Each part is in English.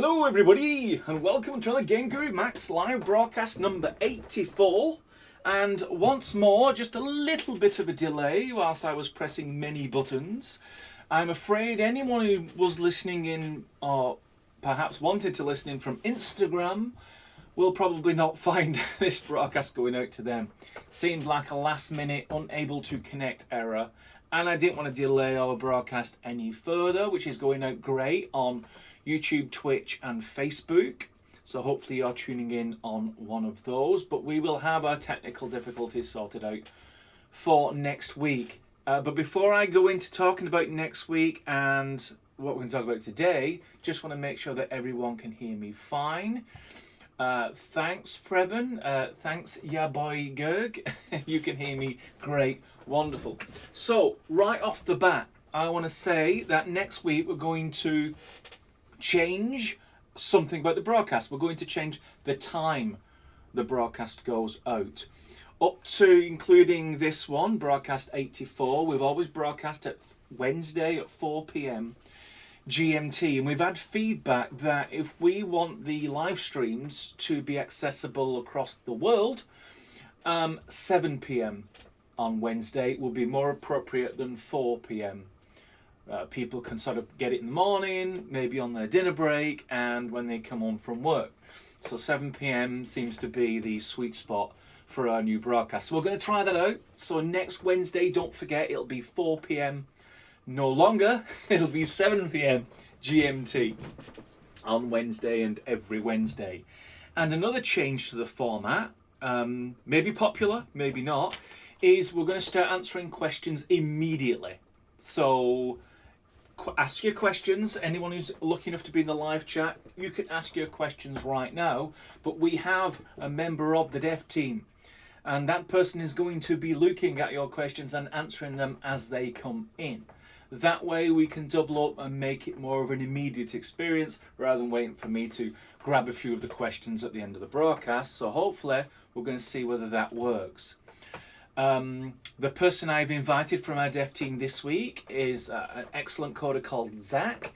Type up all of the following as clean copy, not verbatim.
Hello everybody and welcome to another GameGuru MAX live broadcast number 84, and once more just a little bit of a delay whilst I was pressing many buttons. I'm afraid anyone who was listening in or perhaps wanted to listen in from Instagram will probably not find this broadcast going out to them. Seemed like a last minute unable to connect error, and I didn't want to delay our broadcast any further, which is going out great on YouTube, Twitch and Facebook. So hopefully you're tuning in on one of those, but we will have our technical difficulties sorted out for next week. But before I go into talking about next week and what we're going to talk about today, just want to make sure that everyone can hear me fine. Thanks Preben, thanks ya boy Gerg. You can hear me great, wonderful. So right off the bat, I want to say that next week we're going to change something about the broadcast. We're going to change the time the broadcast goes out. Up to including this one, broadcast 84, we've always broadcast at Wednesday at 4 p.m. GMT, and we've had feedback that if we want the live streams to be accessible across the world, 7 p.m. on Wednesday will be more appropriate than 4 p.m. People can sort of get it in the morning, maybe on their dinner break, and when they come home from work. So 7 p.m. seems to be the sweet spot for our new broadcast. So we're going to try that out. So next Wednesday, don't forget, it'll be 4 p.m. no longer. It'll be 7 p.m. GMT on Wednesday and every Wednesday. And another change to the format, maybe popular, maybe not, is we're going to start answering questions immediately. So ask your questions. Anyone who's lucky enough to be in the live chat, you can ask your questions right now. But we have a member of the dev team, and that person is going to be looking at your questions and answering them as they come in. That way we can double up and make it more of an immediate experience rather than waiting for me to grab a few of the questions at the end of the broadcast. So hopefully we're going to see whether that works. The person I've invited from our dev team this week is an excellent coder called Zach.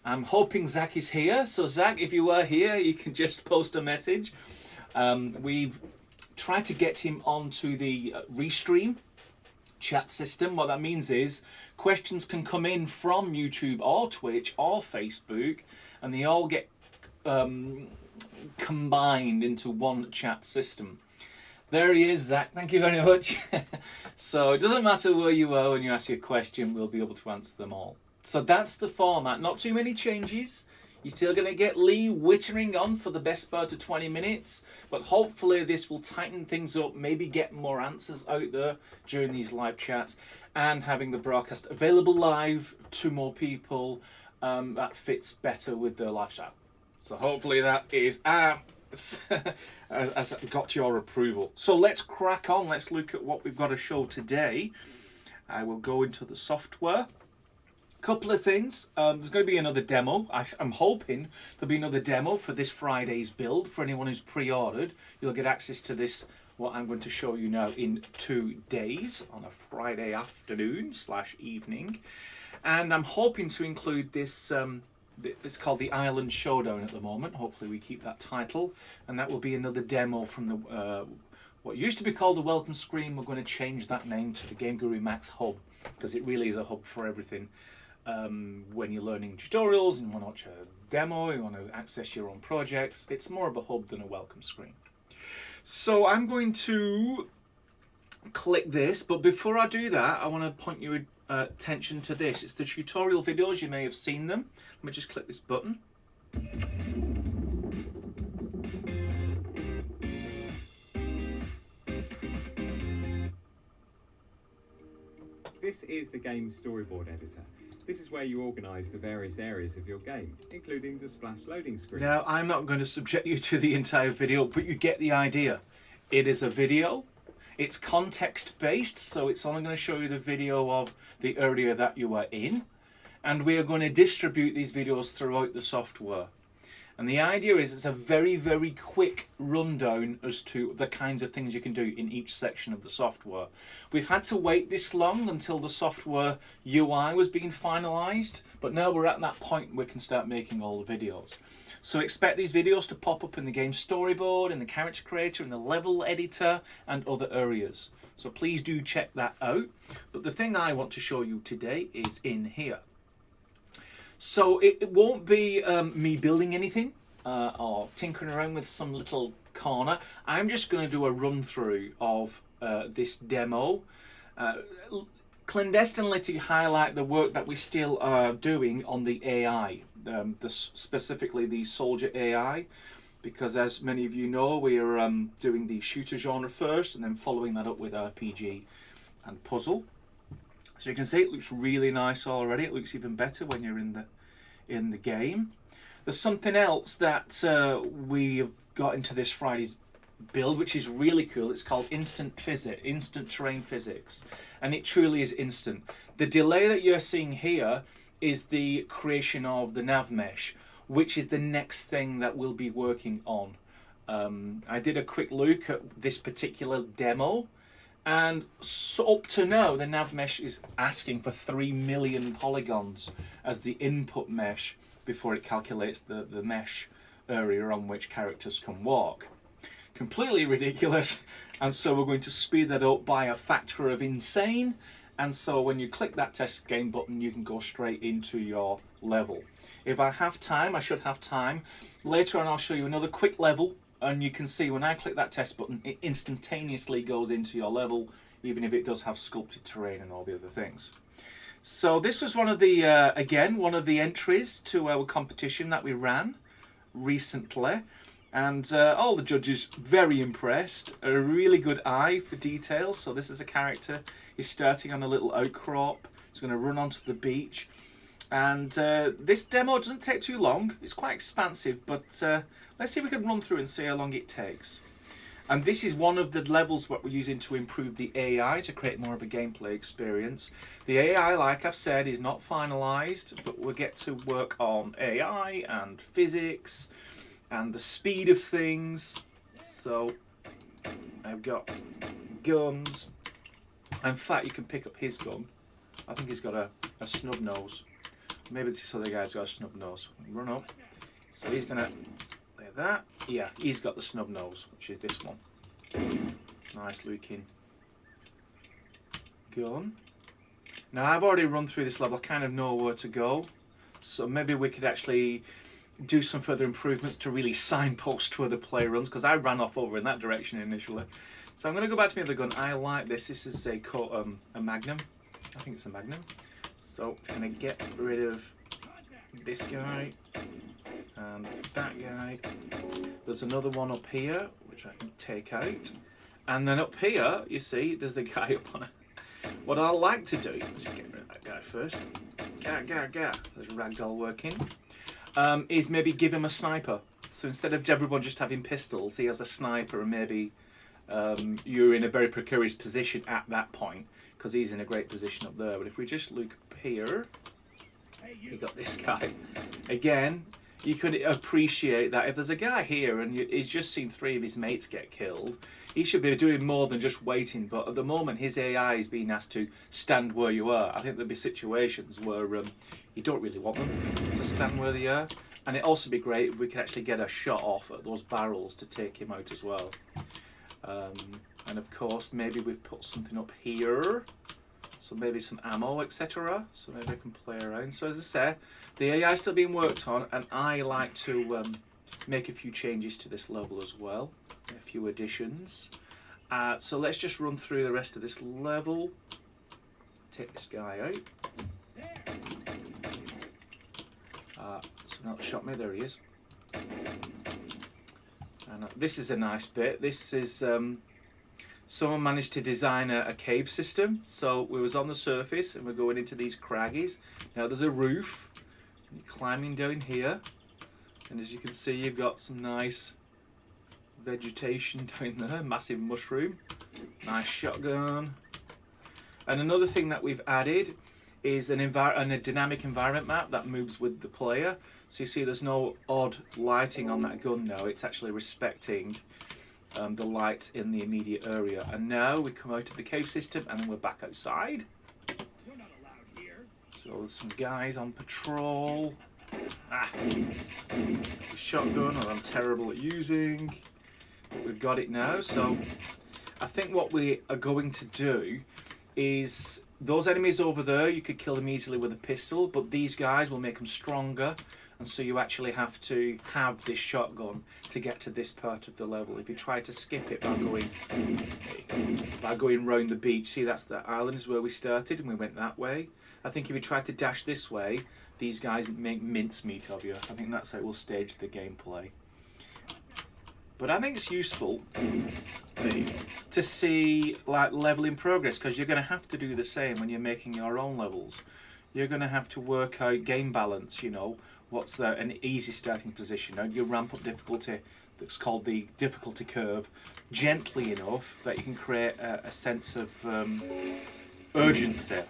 I'm hoping Zach is here. So Zach, if you are here, you can just post a message. We've tried to get him onto the Restream chat system. What that means is questions can come in from YouTube or Twitch or Facebook, and they all get combined into one chat system. There he is, Zach. Thank you very much. So it doesn't matter where you are when you ask your question, we'll be able to answer them all. So that's the format. Not too many changes. You're still going to get Lee wittering on for the best part of 20 minutes, but hopefully this will tighten things up, maybe get more answers out there during these live chats, and having the broadcast available live to more people that fits better with the lifestyle. So hopefully that is has got your approval. So let's crack on. Let's look at what we've got to show today. I will go into the software. Couple of things. There's going to be another demo. I'm hoping there'll be another demo for this Friday's build. For anyone who's pre-ordered, you'll get access to this, what I'm going to show you now, in 2 days on a Friday afternoon / evening. And I'm hoping to include this, it's called the Island Showdown at the moment. Hopefully we keep that title. And that will be another demo from the what used to be called the welcome screen. We're going to change that name to the GameGuru MAX hub, because it really is a hub for everything. When you're learning tutorials and you want to watch a demo, you want to access your own projects, it's more of a hub than a welcome screen. So I'm going to click this, but before I do that, I want to point your attention to this. It's the tutorial videos. You may have seen them. Let me just click this button. This is the game storyboard editor. This is where you organise the various areas of your game, including the splash loading screen. Now, I'm not going to subject you to the entire video, but you get the idea. It is a video. It's context-based, so it's only going to show you the video of the area that you are in. And we are going to distribute these videos throughout the software. And the idea is it's a very, very quick rundown as to the kinds of things you can do in each section of the software. We've had to wait this long until the software UI was being finalized, but now we're at that point where we can start making all the videos. So expect these videos to pop up in the game storyboard, in the character creator, in the level editor, and other areas. So please do check that out. But the thing I want to show you today is in here. So it won't be me building anything or tinkering around with some little corner. I'm just going to do a run through of this demo, clandestinely to highlight the work that we still are doing on the AI, specifically the soldier AI, because as many of you know, we are doing the shooter genre first and then following that up with RPG and puzzle. So you can see it looks really nice already. It looks even better when you're in the game. There's something else that we have got into this Friday's build, which is really cool. It's called instant terrain physics, and it truly is instant. The delay that you're seeing here is the creation of the nav mesh, which is the next thing that we'll be working on. I did a quick look at this particular demo, and so up to now the nav mesh is asking for 3 million polygons as the input mesh before it calculates the mesh area on which characters can walk. Completely ridiculous, and so we're going to speed that up by a factor of insane, and so when you click that test game button you can go straight into your level. If I have time, I should have time, later on I'll show you another quick level, and you can see when I click that test button it instantaneously goes into your level, even if it does have sculpted terrain and all the other things. So this was one of the again one of the entries to our competition that we ran recently, and all the judges very impressed. A really good eye for detail. So this is a character, he's starting on a little outcrop, he's going to run onto the beach, and this demo doesn't take too long. It's quite expansive, but let's see if we can run through and see how long it takes. And this is one of the levels what we're using to improve the AI to create more of a gameplay experience. The AI, like I've said, is not finalized, but we'll get to work on AI and physics and the speed of things. So I've got guns. In fact, you can pick up his gun. I think he's got a snub nose. Maybe this other guy's got a snub nose. Run up. So he's gonna, like that. Yeah, he's got the snub nose, which is this one. Nice looking gun. Now I've already run through this level, I kind of know where to go. So maybe we could actually do some further improvements to really signpost where the player runs, because I ran off over in that direction initially. So I'm going to go back to my other gun. I like this. This is a Magnum. I think it's a Magnum. So I'm going to get rid of this guy and that guy. There's another one up here which I can take out, and then up here you see there's the guy up on it. What I like to do, just get rid of that guy first. There's ragdoll working. Is maybe give him a sniper. So instead of everyone just having pistols, he has a sniper, and maybe you're in a very precarious position at that point because he's in a great position up there. But if we just look up here, you got this guy. Again, you could appreciate that if there's a guy here and he's just seen 3 of his mates get killed, he should be doing more than just waiting. But at the moment, his AI is being asked to stand where you are. I think there'll be situations where you don't really want them to stand where they are. And it'd also be great if we could actually get a shot off at those barrels to take him out as well. And of course, maybe we've put something up here. So maybe some ammo, etc. So maybe I can play around. So as I say, the AI is still being worked on, and I like to make a few changes to this level as well. A few additions. So let's just run through the rest of this level. Take this guy out. So not shot me, there he is. And this is a nice bit. This is someone managed to design a cave system. So we was on the surface and we're going into these craggies. Now there's a roof. You're climbing down here, and as you can see, you've got some nice vegetation down there. Massive mushroom. Nice shotgun. And another thing that we've added is a dynamic environment map that moves with the player. So you see there's no odd lighting on that gun now. It's actually respecting the lights in the immediate area. And now we come out of the cave system and then we're back outside. So there's some guys on patrol. Shotgun, or I'm terrible at using. We've got it now, so I think what we are going to do is those enemies over there, you could kill them easily with a pistol, but these guys will make them stronger, and so you actually have to have this shotgun to get to this part of the level. If you try to skip it by going round the beach, see, that's the island is where we started and we went that way. I think if you try to dash this way, these guys make mincemeat of you. I think that's how we'll stage the gameplay. But I think it's useful to see like leveling progress, because you're going to have to do the same when you're making your own levels. You're going to have to work out game balance, you know, what's an easy starting position. Now you ramp up difficulty, that's called the difficulty curve, gently enough that you can create a sense of urgency.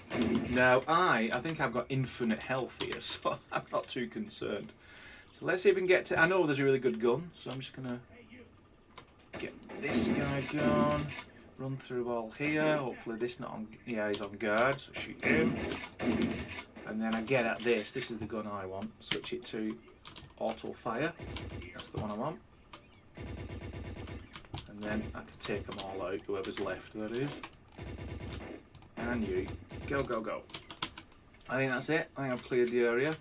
Now I think I've got infinite health here, so I'm not too concerned. So let's see if we can get to, I know there's a really good gun, so I'm just going to get this guy gone, run through all here, hopefully this not on, yeah, he's on guard, so shoot him. And then I get at this is the gun I want, switch it to auto fire, that's the one I want. And then I can take them all out, whoever's left, that is. And you, go, go, go. I think that's it, I think I've cleared the area.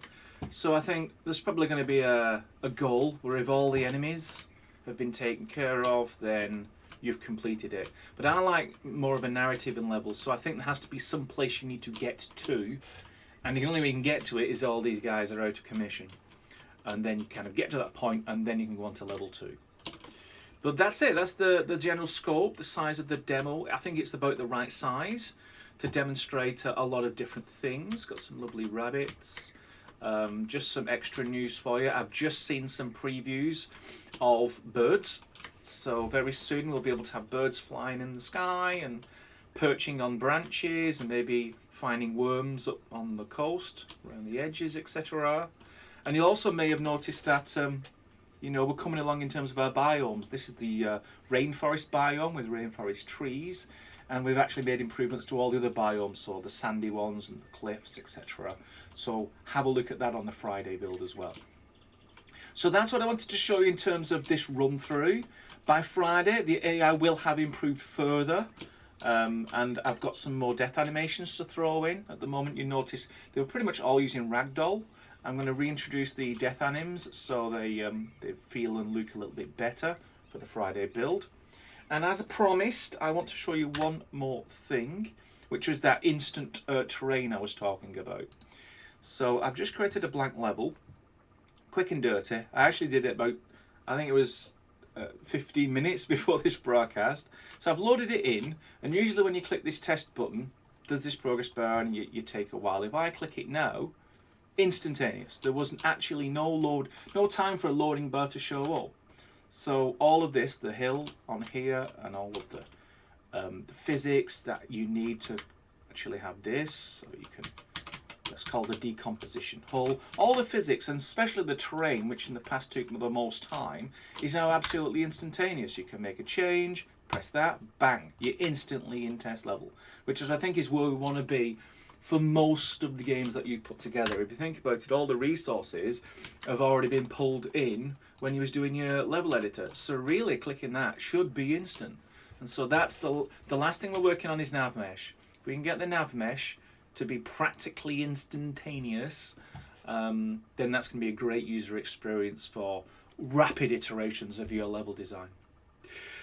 So I think there's probably going to be a goal where if all the enemies have been taken care of, then you've completed it. But I like more of a narrative in levels, so I think there has to be some place you need to get to, and the only way you can get to it is all these guys are out of commission. And then you kind of get to that point, and then you can go on to level 2. But that's it, that's the general scope, the size of the demo. I think it's about the right size to demonstrate a lot of different things. Got some lovely rabbits. Just some extra news for you. I've just seen some previews of birds, so very soon we'll be able to have birds flying in the sky and perching on branches and maybe finding worms up on the coast around the edges, etc. And you also may have noticed that you know, we're coming along in terms of our biomes. This is the rainforest biome with rainforest trees, and we've actually made improvements to all the other biomes, so the sandy ones and the cliffs, etc. So have a look at that on the Friday build as well. So that's what I wanted to show you in terms of this run through. By Friday, the AI will have improved further, and I've got some more death animations to throw in. At the moment, you notice they were pretty much all using ragdoll. I'm going to reintroduce the death anims so they feel and look a little bit better for the Friday build. And as promised, I want to show you one more thing, which was that instant terrain I was talking about. So I've just created a blank level, quick and dirty. I actually did it about, I think it was 15 minutes before this broadcast. So I've loaded it in, and usually when you click this test button, there's this progress bar and you take a while. If I click it now, instantaneous. There wasn't actually no time for a loading bar to show up. So all of this, the hill on here and all of the physics that you need to actually have this, so you can, let's call the decomposition hull. All the physics, and especially the terrain, which in the past took the most time, is now absolutely instantaneous. You can make a change, press that, bang, you're instantly in test level, which is, I think, is where we want to be for most of the games that you put together. If you think about it, all the resources have already been pulled in when you was doing your level editor. So really clicking that should be instant. And so that's the last thing we're working on is nav mesh. If we can get the nav mesh to be practically instantaneous, then that's going to be a great user experience for rapid iterations of your level design.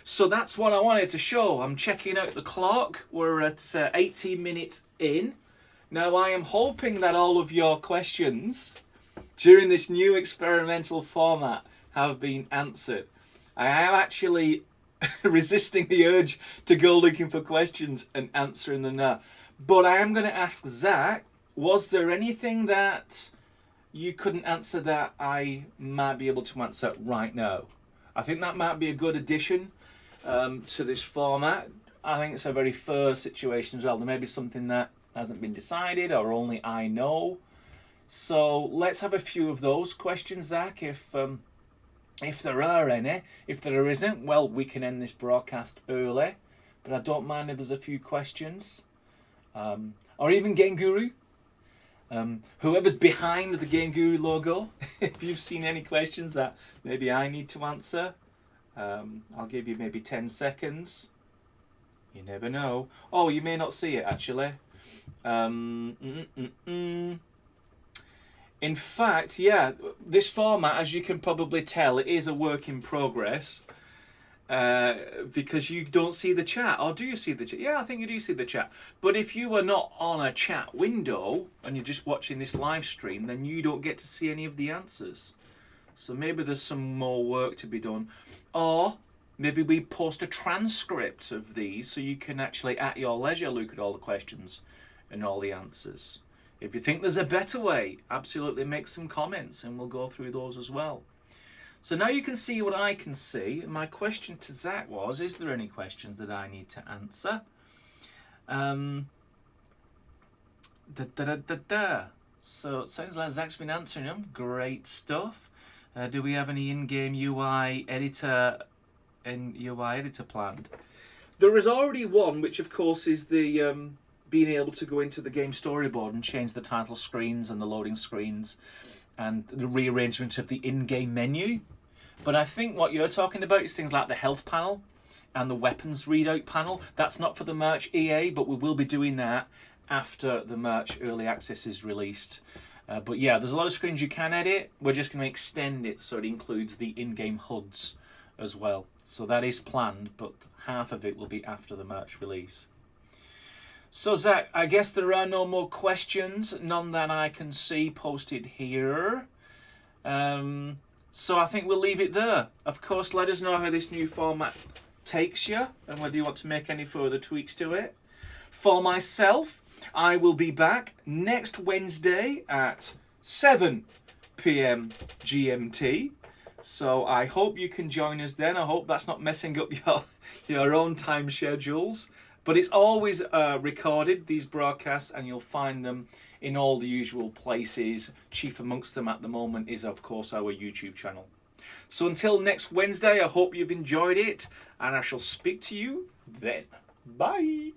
So that's what I wanted to show. I'm checking out the clock. We're at 18 minutes in. Now I am hoping that all of your questions during this new experimental format have been answered. I am actually resisting the urge to go looking for questions and answering them now. But I am going to ask Zach, was there anything that you couldn't answer that I might be able to answer right now? I think that might be a good addition to this format. I think it's a very fair situation as well. There may be something that hasn't been decided or only I know. So let's have a few of those questions, Zach, if there are any. If there isn't, well, we can end this broadcast early, but I don't mind if there's a few questions. Or even GameGuru. Whoever's behind the Game Guru logo, if you've seen any questions that maybe I need to answer, I'll give you maybe 10 seconds. You never know. Oh, you may not see it actually. In fact, yeah, this format, as you can probably tell, it is a work in progress. Because you don't see the chat. Or do you see the chat? Yeah, I think you do see the chat. But if you are not on a chat window and you're just watching this live stream, then you don't get to see any of the answers. So maybe there's some more work to be done. Or maybe we post a transcript of these so you can actually at your leisure look at all the questions and all the answers. If you think there's a better way, absolutely make some comments and we'll go through those as well. So now you can see what I can see. My question to Zach was, is there any questions that I need to answer? So it sounds like Zach's been answering them. Great stuff. Do we have any in-game UI editor planned? There is already one, which of course is the being able to go into the game storyboard and change the title screens and the loading screens and the rearrangement of the in-game menu. But I think what you're talking about is things like the health panel and the weapons readout panel. That's not for the merch EA, but we will be doing that after the merch early access is released. But yeah, there's a lot of screens you can edit. We're just going to extend it so it includes the in-game HUDs as well. So that is planned, but half of it will be after the merch release. So Zach, I guess there are no more questions, none that I can see posted here. So I think we'll leave it there. Of course, let us know how this new format takes you and whether you want to make any further tweaks to it. For myself, I will be back next Wednesday at 7 p.m. GMT. So I hope you can join us then. I hope that's not messing up your own time schedules. But it's always recorded, these broadcasts, and you'll find them in all the usual places. Chief amongst them at the moment is, of course, our YouTube channel. So until next Wednesday, I hope you've enjoyed it, and I shall speak to you then. Bye!